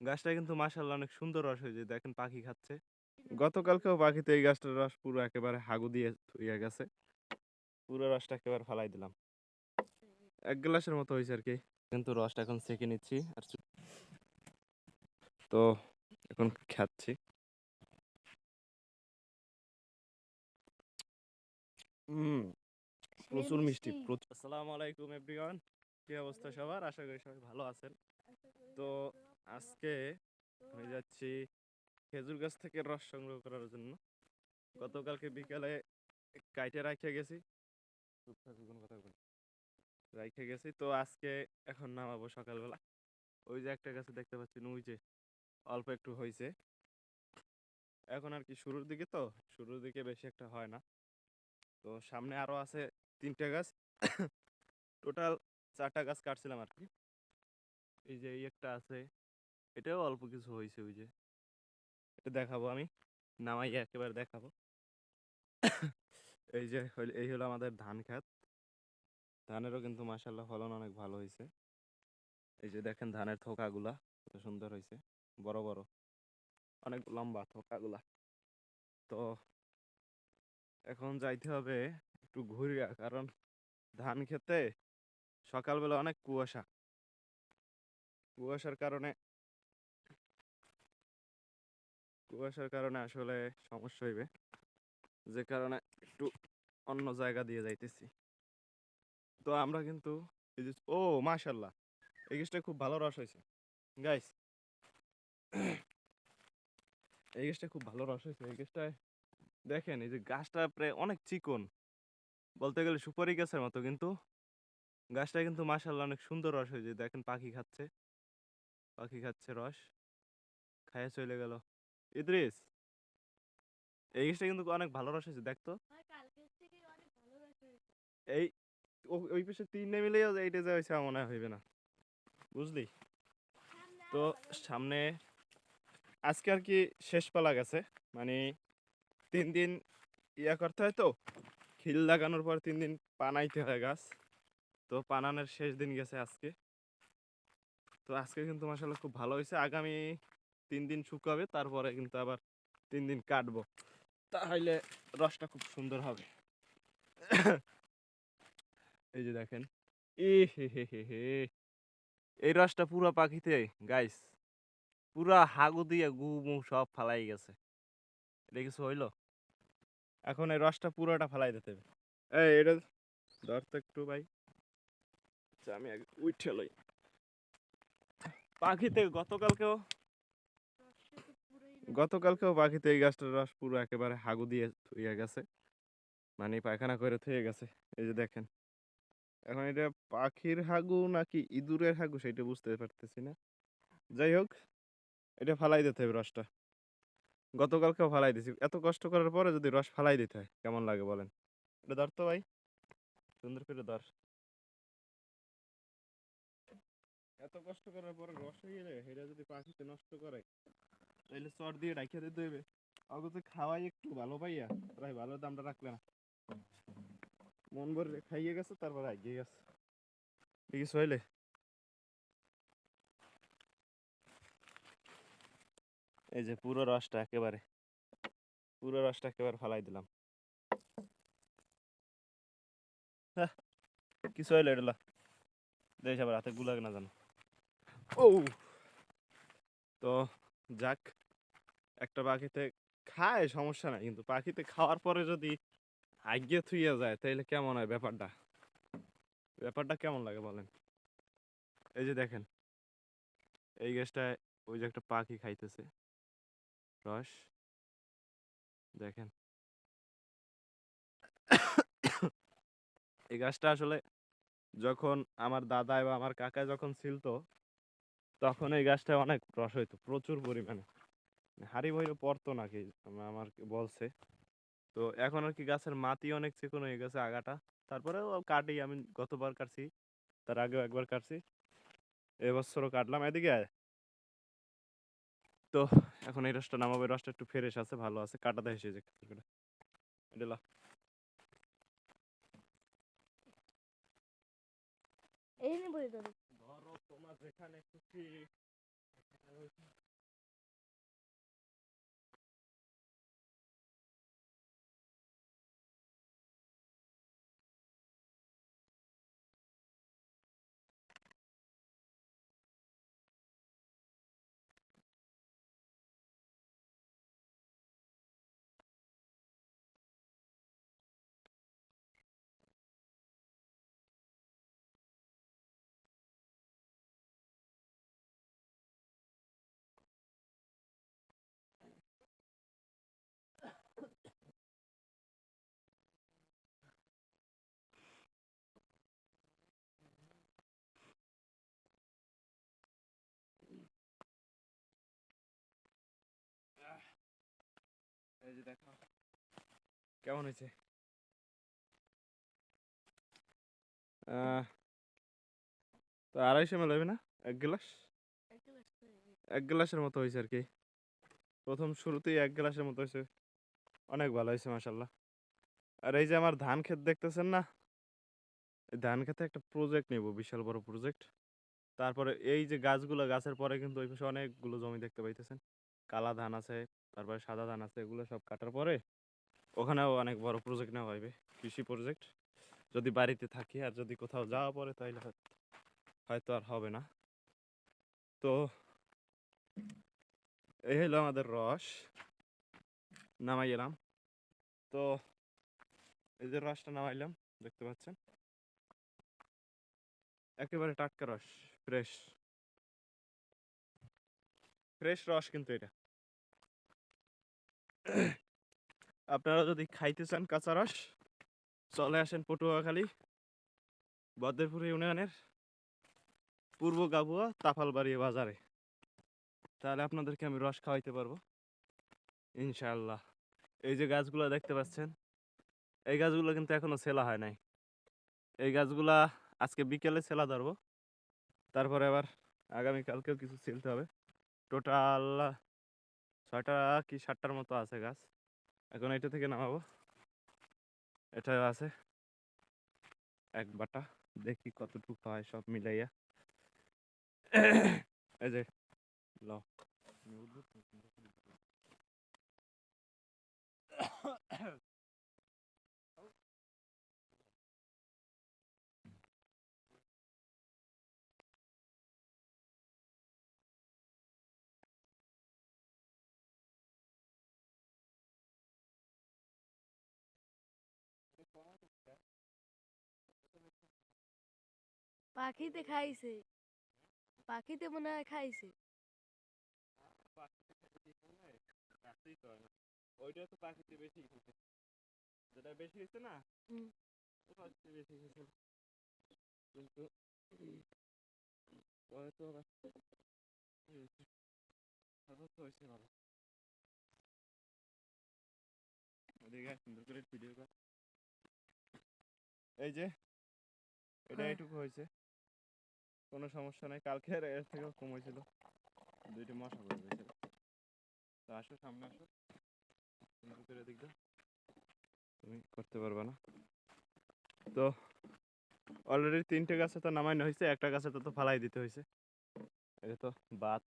গাছটা কিন্তু মাশাআল্লাহ অনেক সুন্দর রস হয়েছে, দেখেন পাখি খাচ্ছে। গতকালকেও পাখি তো এই গাছটার রস পুরো একেবারে হাগু দিয়ে থুইয়া গেছে। পুরো রসটা একেবারে ফালাই দিলাম। এক গ্লাসের মতো হয়েছে আর কি। কিন্তু রসটা এখন ছেঁকে নিচ্ছি আর তো এখন খাচ্ছি। হুম, প্রচুর মিষ্টি প্রচুর। আসসালামু আলাইকুম এভরিওয়ান, কি অবস্থা সবার? আশা করি সবাই ভালো আছেন। তো আজকে আমি যাচ্ছি খেজুর গাছ থেকে রস সংগ্রহ করার জন্য। গতকালকে বিকালে কাইটে রাখে গেছি, রাইখে গেছি তো আজকে এখন নামাবো সকালবেলা। ওই যে একটা গাছে দেখতে পাচ্ছেন, ওই যে অল্প একটু হয়েছে। এখন আর কি শুরুর দিকে, তো শুরুর দিকে বেশি একটা হয় না। তো সামনে আরো আছে 3টে গাছ, টোটাল 4টা গাছ কাটছিলাম আর কি। এই যে এই একটা আছে, এটাও অল্প কিছু হয়েছে। ওই যে এটা দেখাবো আমি, নামাই একেবারে দেখাবো। এই যে এই হলো আমাদের ধান ক্ষেত। ধানেরও কিন্তু মাশাআল্লাহ ফলন অনেক ভালো হয়েছে। এই যে দেখেন ধানের থোকাগুলা কত সুন্দর হয়েছে, বড় বড়, অনেক লম্বা থোকাগুলা। তো এখন যাইতে হবে একটু ঘুরিয়া, কারণ ধান খেতে সকালবেলা অনেক কুয়াশা। কুয়াশার কারণে আসলে সমস্যা হইবে, যে কারণে একটু অন্য জায়গা দিয়ে যাইতেছি। তো আমরা কিন্তু এই যে, ও মাশাআল্লাহ, এই গাছটা খুব ভালো রস হয়েছে গাইস। এই গাছটা খুব ভালো রস হয়েছে। এই গাছটায় দেখেন, এই যে গাছটা প্রায় অনেক চিকন, বলতে গেলে সুপারি গাছের মতো, কিন্তু গাছটা কিন্তু মাশাআল্লাহ অনেক সুন্দর রস হয়েছে। দেখেন পাখি খাচ্ছে, পাখি খাচ্ছে রস, খাইয়ে চলে গেল। ইদ্রিস, এই গাছটা কিন্তু অনেক ভালো রস হয়েছে, দেখতো। এই ওই পাশে 3টে মিলেও এইটা যা হয়েছে মনে হয় হইবে না, বুঝলি? তো সামনে আজকে আর কি শেষ পালা গেছে, মানে 3 দিন ইয়া করতে হয়, তো খিল লাগানোর পর 3 দিন পানাইতে হয় গাছ। তো পানানোর শেষ দিন গেছে আজকে। তো আজকে কিন্তু মাশাআল্লাহ খুব ভালো হয়েছে। আগামী 3 দিন শুকাবে, তারপরে কিন্তু আবার 3 দিন কাটবো, তাহলে রসটা খুব সুন্দর হবে। এই যে দেখেন, ই হে হে হে হে, এই রসটা পুরো পাখিতে গাইস, পুরা হাগু দিয়ে গু মু সব ফালাই গেছে। এটা কিছু হইলো? এখন এই রসটা পুরোটা ফালাই দিতে হবে। এই এটা ধর তো একটু ভাই। আচ্ছা, আমি আগে উঠে লই। পাখিতে গতকালকেও পাখিতে এই গাছটার রস পুরো একেবারে হাগু দিয়ে থুইয়া গেছে, মানে পায়খানা করে থুয়ে গেছে। এই যে দেখেন, এখন এটা পাখির হাগু নাকি ইঁদুরের হাগু সেটা বুঝতে পারতেছি না। যাই হোক, এটা ফালাই দিতে হবে রসটা। গতকালকেও ফালাই দিছি, এত কষ্ট করার পরে যদি রস ফালাই দিতে হয় কেমন লাগে বলেন? এটা ধর তো ভাই, সুন্দর করে ধর। এত কষ্ট করার পরে রস হয়ে যায়, সেটা যদি পাখিতে নষ্ট করে তাহলে চর দিয়ে রাখিয়া দিতে হইবে। অগত খাওয়াই একটু ভালো পাইয়া প্রায় ভালো দামটা রাখলে না, মন ভরে খাইয়ে গেছে, তারপরে আগিয়ে গেছে। ঠিক আছে হইলে, এই যে পুরো রসটা একেবারে ফালাই দিলাম। হ্যাঁ, কিছু হইলে এটা দেখ আবার হাতে গুলাগ না জানো। ও, তো যাক, একটা পাখিতে খায় সমস্যা নাই, কিন্তু পাখিতে খাওয়ার পরে যদি আগিয়ে থুইয়া যায় তাহলে কেমন হয় ব্যাপারটা? ব্যাপারটা কেমন লাগে বলেন? এই যে দেখেন, এই গাছটায় ওই যে একটা পাখি খাইতেছে রস, দেখেন। এই গাছটা আসলে যখন আমার দাদা বা আমার কাকা যখন ছিলতো, তখন এই গাছটা অনেক রস হইতো প্রচুর পরিমাণে, হাড়ি বইরে পড়তো নাকি আমার বলছে। তো এখন আর কি গাছের মাটি অনেক চিকন হয়ে গেছে আগাটা, তারপরেও কাটি, আমি গতবার কাটছি, তার আগেও একবার কাটছি, এবছরও কাটলাম। এদিকে আয়। তো এখন এই রসটা নামাবে, রসটা একটু ফ্রেশ আছে, ভালো আছে, কাটাতে এসে যে এটা লা। এই নিয়ে বলে দেবো। ধরো তোমার যেখানে খুশি এই যে দেখো কেমন হয়েছে। তো 250 ml হবে না, 1 গ্লাস, 1 গ্লাসের মতো হয়েছে আর কি। প্রথম শুরুতেই 1 গ্লাসের মতো হয়েছে, অনেক ভালো হয়েছে মাশাল্লাহ। আর এই যে আমার ধান ক্ষেত দেখতেছেন না, এই ধান ক্ষেতে একটা প্রজেক্ট নেব, বিশাল বড় প্রজেক্ট। তারপরে এই যে গাছগুলো, গাছের পরে কিন্তু ওই পাশে অনেকগুলো জমি দেখতে পাইতেছেন, কালা ধান আছে, তারপরে সাদা ধান আছে, এগুলো সব কাটার পরে ওখানেও অনেক বড় প্রজেক্ট নেওয়া হইবে, কৃষি প্রজেক্ট। যদি বাড়িতে থাকি আর যদি কোথাও যাওয়া পড়ে তাহলে হয়তো আর হবে না। তো এই হলো আমাদের রস, নামাই এলাম। তো এই যে রসটা নামাইলাম, দেখতে পাচ্ছেন একেবারে টাটকা রস, ফ্রেশ ফ্রেশ রস কিন্তু এটা। আপনারা যদি খাইতে চান কাঁচা রস, চলে আসেন পটুয়াখালী বদ্দেরপুর ইউনিয়নের পূর্ব গাবুয়া তাফালবাড়ি বাজারে, তাহলে আপনাদেরকে আমি রস খাওয়াইতে পারবো ইনশাআল্লাহ। এই যে গাছগুলো দেখতে পাচ্ছেন, এই গাছগুলো কিন্তু এখনো ছেলা হয় নাই। এই গাছগুলা আজকে বিকেলে ছেলা ধরবো, তারপরে আবার আগামীকালকেও কিছু ছিলতে হবে। টোটাল 6টা কি 7টার মতো আছে গাছ, এখন এটা থেকে নামাবো। এটা আছে এক বাটা, দেখি কতটুকু হয় সব মিলাইয়া। এই যে ল পাখিতে খাইছে, পাখিতে মনে হয় খাইছে। ওইটা তো পাখিতে বেশি খেয়েছে, যেটা বেশি হয়েছে না হুম। ওটা হচ্ছে বেশি খেয়েছে, কিন্তু হয়তো আবার হয়েছে, তারপর তো হয়েছে ভালো। ওদিকে সুন্দর করে ভিডিও কর। এই যে এটা হ্যাঁ। এইটুকু হয়েছে, কোনো সমস্যা নাই, কালকে এর থেকেও কম হয়েছিল, 2টি মশা পড়ে গেছিল। তো আসো সামনে আসো, সুন্দর করে দিক দাও, তুমি করতে পারবে না। তো অলরেডি 3টে গাছে তো নামাইনো হয়েছে, একটা গাছে তো ফালাই দিতে হয়েছে। এটা তো বাত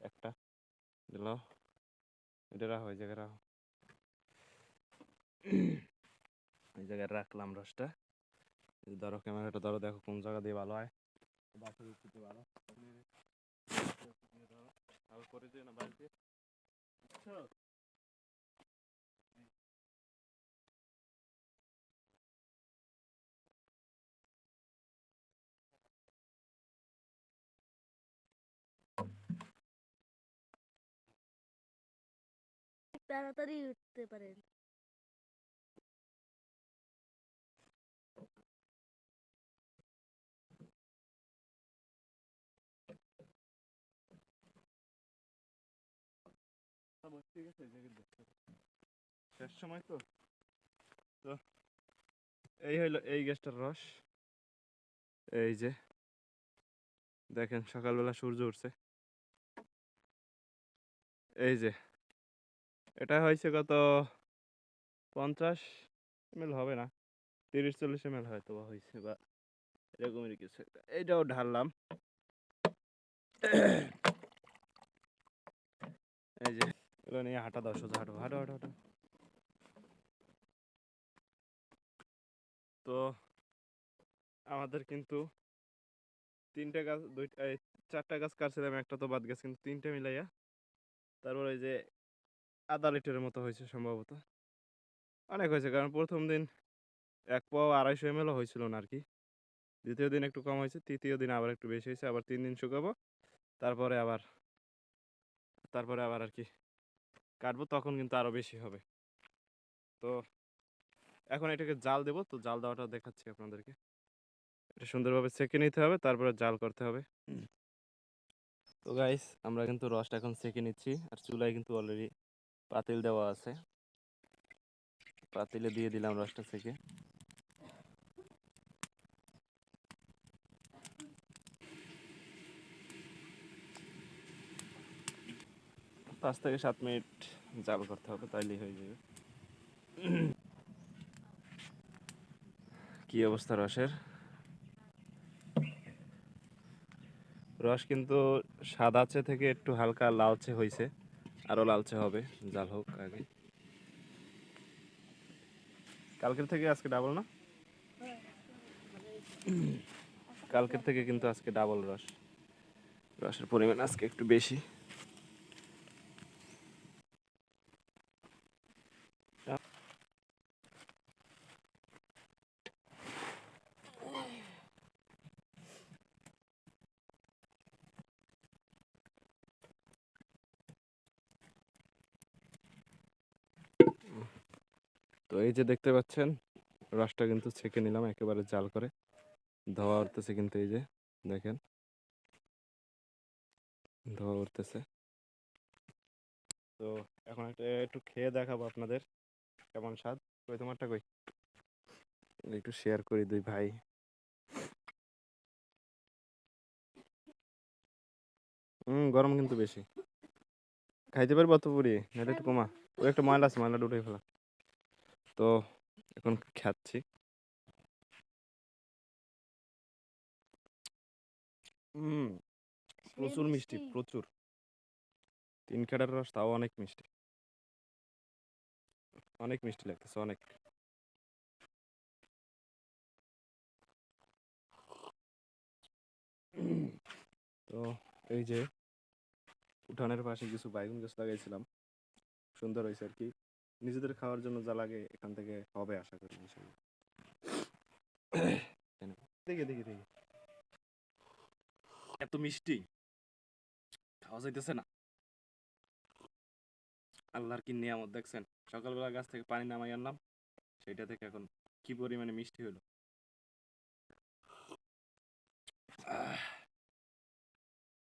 একটা দিল, এটা রাখো, ওই জায়গায় রাখো, এই জায়গায় রাখলাম রসটা। ধরো ক্যামেরাটা ধরো, দেখো কোন জায়গা দিয়ে ভালো হয়, বাসের উচিতে ভালো ধরো, আর করে দিও না বাস দিয়ে, বুঝছো? তাড়াতাড়ি উঠতে পারেন। ঠিক আছে, এই জায়গায় দেখতে শেষ সময় তো। তো এই হইলো এই গ্যাসটার রস। এই যে দেখেন সকালবেলা সূর্য উঠছে, এই যে এটা হয়েছে কত 50 ml হবে না, 30-40 ml হয়তো বা হয়েছে, বা এরকমই কিছু একটা। এইটাও ঢাললাম। এই যে এগুলো নিয়ে হাঁটা দাও, সোজা হাঁটো, হাঁটো হাঁটো হাঁটো। তো আমাদের কিন্তু 3টে গাছ, 4টা গাছ কাটছিলাম, একটা তো বাদ গেছে, কিন্তু 3টে মিলাইয়া তারপরে এই যে আধা লিটারের মতো হয়েছে সম্ভবত। অনেক হয়েছে, কারণ প্রথম দিন 1 পাও 250 ml হয়েছিল না আর কি। দ্বিতীয় দিন একটু কম হয়েছে, তৃতীয় দিন আবার একটু বেশি হয়েছে, আবার 3 দিন শুকাবো, তারপরে আবার আর কি কাটবো, তখন কিন্তু আরো বেশি হবে। তো এখন এটাকে জাল দেবো, তো জাল দেওয়াটা দেখাচ্ছি আপনাদেরকে। এটা সুন্দরভাবে সেঁকে নিতে হবে, তারপরে জাল করতে হবে। তো গাইস, আমরা কিন্তু রসটা এখন সেঁকে নিচ্ছি, আর চুলায় কিন্তু অলরেডি পাতিল দেওয়া আছে, পাতিলে দিয়ে দিলাম রসটা সেঁকে। 5 থেকে 7 মিনিট জাল করতে হবে, তাইলেই হয়ে যাবে। কি অবস্থা রসের? রস কিন্তু সাদাচে থেকে একটু হালকা লালচে হয়েছে, আরো লালচে হবে, জাল হোক আগে। কালকের থেকে আজকে ডাবল না? কালকের থেকে কিন্তু আজকে ডাবল রস, রসের পরিমাণ আজকে একটু বেশি। তো এই যে দেখতে পাচ্ছেন, রসটা কিন্তু ছেঁকে নিলাম একেবারে জাল করে, ধোয়া উঠতেছে কিন্তু, এই যে দেখেন ধোয়া উঠতেছে। তো এখন একটু খেয়ে দেখাবো আপনাদের কেমন স্বাদ। কই তোমারটা কই? একটু শেয়ার করি দুই ভাই। গরম কিন্তু বেশি, খাইতে পারবো অত পুরি, নাহলে একটু কমা। ওই একটা ময়লা আছে, ময়লাটা উঠে ফেলা। তো এখন খাচ্ছি। হুম, প্রচুর মিষ্টি, প্রচুর। 3 কাটার রস, তাও অনেক মিষ্টি, অনেক মিষ্টি লাগতেছে, অনেক। তো এই যে উঠানের পাশে কিছু বাইগন গাছ লাগাইছিলাম, সুন্দর হয়েছে আর কি। নিজেদের খাওয়ার জন্য যা লাগে এখান থেকে হবে আশা করি ইনশাল্লাহ। দেখি দেখি দেখি, এত মিষ্টি খাওয়া যাইতেছে না। আল্লাহর কি নিয়ামত দেখছেন, সকালবেলা গাছ থেকে পানি নামাই আনলাম, সেটা থেকে এখন কি পরিমাণে মিষ্টি হলো।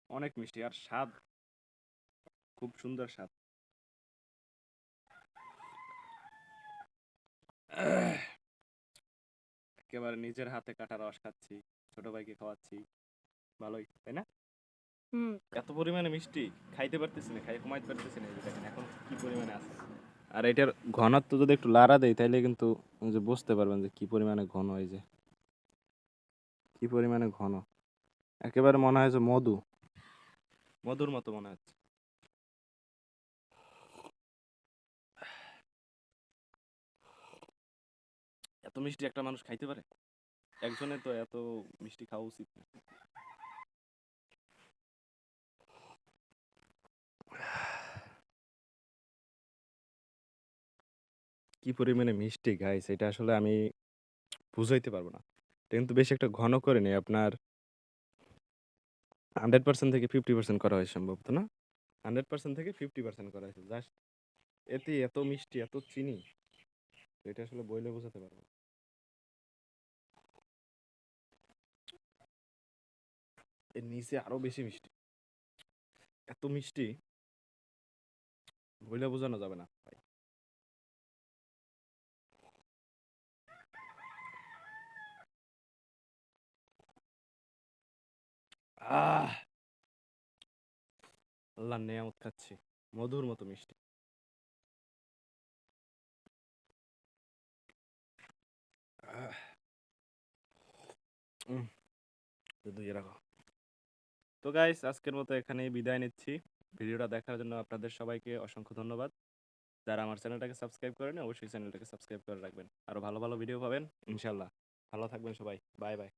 অনেক মিষ্টি, আর স্বাদ খুব সুন্দর স্বাদ। একেবারে নিজের হাতে কাটা রস খাচ্ছি, ছোট ভাইকে খাওয়াচ্ছি, ভালোই তাই না? এত পরিমাণে মিষ্টি খাইতে পারতেছি না, খাই কমাইতে পারতেছি না, এই যে দেখেন এখন কি পরিমাণে আছে। আর এটার ঘনত্ব যদি একটু লাড়া দেয়, তাইলে কিন্তু যে বুঝতে পারবেন যে কি পরিমাণে ঘন, এই যে কি পরিমাণে ঘন, একেবারে মনে হয় যে মধু, মধুর মতো মনে হচ্ছে। এত মিষ্টি একটা মানুষ খাইতে পারে? একজনের তো এত মিষ্টি খাওয়া উচিত না। কি পরিমাণে মিষ্টি গাইস, এটা আসলে আমি বুঝাইতে পারবো না। এটা কিন্তু বেশি একটা ঘন করে নেই, আপনার 100% থেকে 50% করা হয় সম্ভবত, না? 100% থেকে 50% করা হয়েছে জাস্ট। এতে এত মিষ্টি, এত চিনি, তো এটা আসলে বইলে বোঝাতে পারবো না। এর নিচে আরো বেশি মিষ্টি, এত মিষ্টি বইলে বোঝানো যাবে না ভাই। আহ, আল্লাহর নেয়ামত খাচ্ছি, মধুর মতো মিষ্টি। আহ, উম, তো ধুয়ে রাখো। তো গাইস, আজকের মতো এখানেই বিদায় নিচ্ছি। ভিডিওটা দেখার জন্য আপনাদের সবাইকে অসংখ্য ধন্যবাদ। যারা আমার চ্যানেলটাকে সাবস্ক্রাইব করেন অবশ্যই চ্যানেলটাকে সাবস্ক্রাইব করে রাখবেন। আরো ভালো ভালো ভিডিও পাবেন ইনশাল্লাহ। ভালো থাকবেন সবাই। Bye bye.